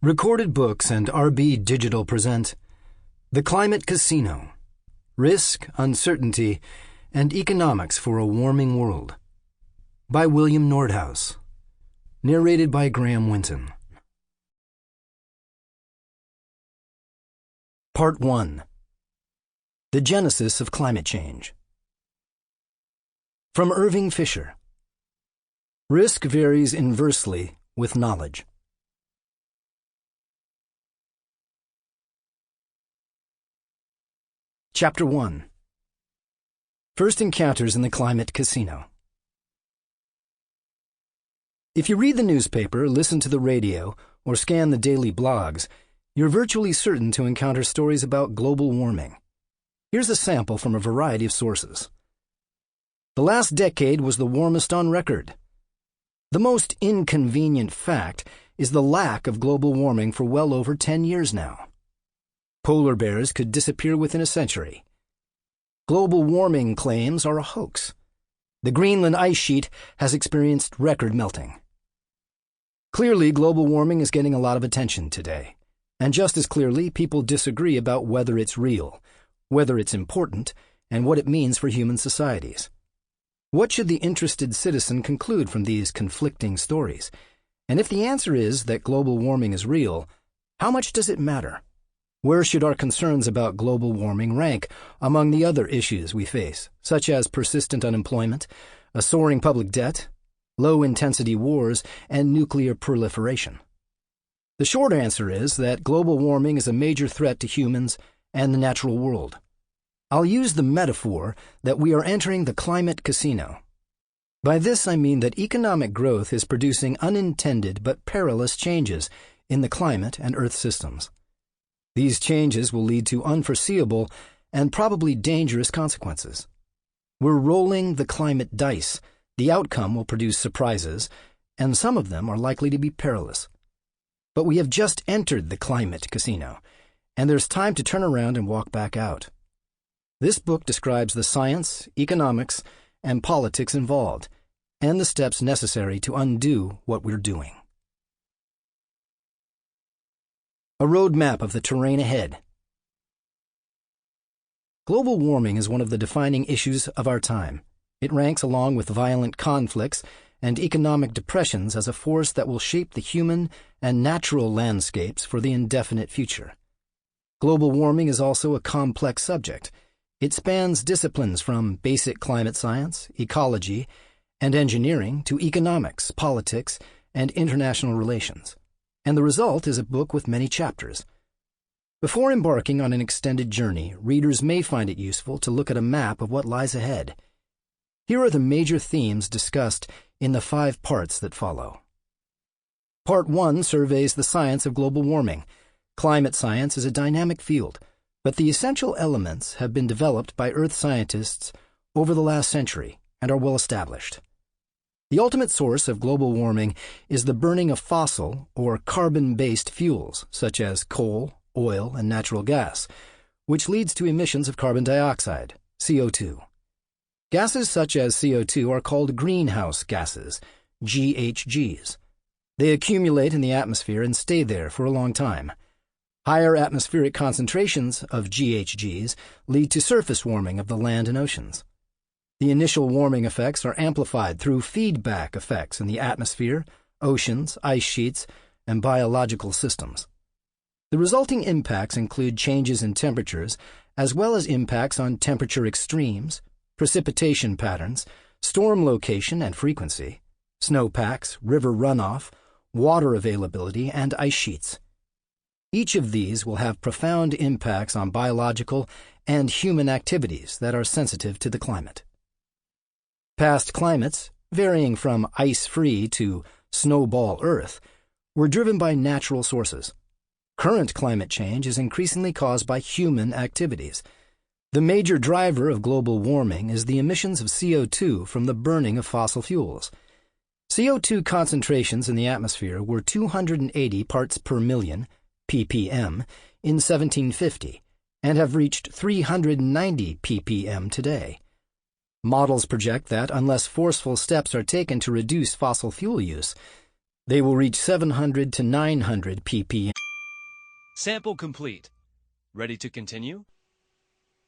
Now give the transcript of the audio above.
Recorded Books and RB Digital present The Climate Casino: Risk, Uncertainty, and Economics for a Warming World by William Nordhaus. Narrated by Winton. Part 1. The Genesis of Climate Change. From Irving Fisher. Risk varies inversely with knowledge. Chapter 1. First Encounters in the Climate Casino. If you read the newspaper, listen to the radio, or scan the daily blogs, you're virtually certain to encounter stories about global warming. Here's a sample from a variety of sources. The last decade was the warmest on record. The most inconvenient fact is the lack of global warming for well over 10 years now. Polar bears could disappear within a century. Global warming claims are a hoax. The Greenland ice sheet has experienced record melting. Clearly, global warming is getting a lot of attention today. And just as clearly, people disagree about whether it's real, whether it's important, and what it means for human societies. What should the interested citizen conclude from these conflicting stories? And if the answer is that global warming is real, how much does it matter? Where should our concerns about global warming rank among the other issues we face, such as persistent unemployment, a soaring public debt, low-intensity wars, and nuclear proliferation? The short answer is that global warming is a major threat to humans and the natural world. I'll use the metaphor that we are entering the climate casino. By this I mean that economic growth is producing unintended but perilous changes in the climate and Earth systems. These changes will lead to unforeseeable and probably dangerous consequences. We're rolling the climate dice. The outcome will produce surprises, and some of them are likely to be perilous. But we have just entered the climate casino, and there's time to turn around and walk back out. This book describes the science, economics, and politics involved, and the steps necessary to undo what we're doing. A roadmap of the terrain ahead. Global warming is one of the defining issues of our time. It ranks along with violent conflicts and economic depressions as a force that will shape the human and natural landscapes for the indefinite future. Global warming is also a complex subject. It spans disciplines from basic climate science, ecology, and engineering to economics, politics, and international relations. And the result is a book with many chapters. Before embarking on an extended journey, readers may find it useful to look at a map of what lies ahead. Here are the major themes discussed in the 5 parts that follow. Part 1 surveys the science of global warming. Climate science is a dynamic field, but the essential elements have been developed by Earth scientists over the last century and are well established. The ultimate source of global warming is the burning of fossil or carbon-based fuels, such as coal, oil, and natural gas, which leads to emissions of carbon dioxide, CO2. Gases such as CO2 are called greenhouse gases, GHGs. They accumulate in the atmosphere and stay there for a long time. Higher atmospheric concentrations of GHGs lead to surface warming of the land and oceans. The initial warming effects are amplified through feedback effects in the atmosphere, oceans, ice sheets, and biological systems. The resulting impacts include changes in temperatures, as well as impacts on temperature extremes, precipitation patterns, storm location and frequency, snowpacks, river runoff, water availability, and ice sheets. Each of these will have profound impacts on biological and human activities that are sensitive to the climate. Past climates, varying from ice-free to snowball Earth, were driven by natural sources. Current climate change is increasingly caused by human activities. The major driver of global warming is the emissions of CO2 from the burning of fossil fuels. CO2 concentrations in the atmosphere were 280 parts per million, ppm, in 1750, and have reached 390 ppm today. Models project that unless forceful steps are taken to reduce fossil fuel use, they will reach 700 to 900 ppm. Sample complete. Ready to continue?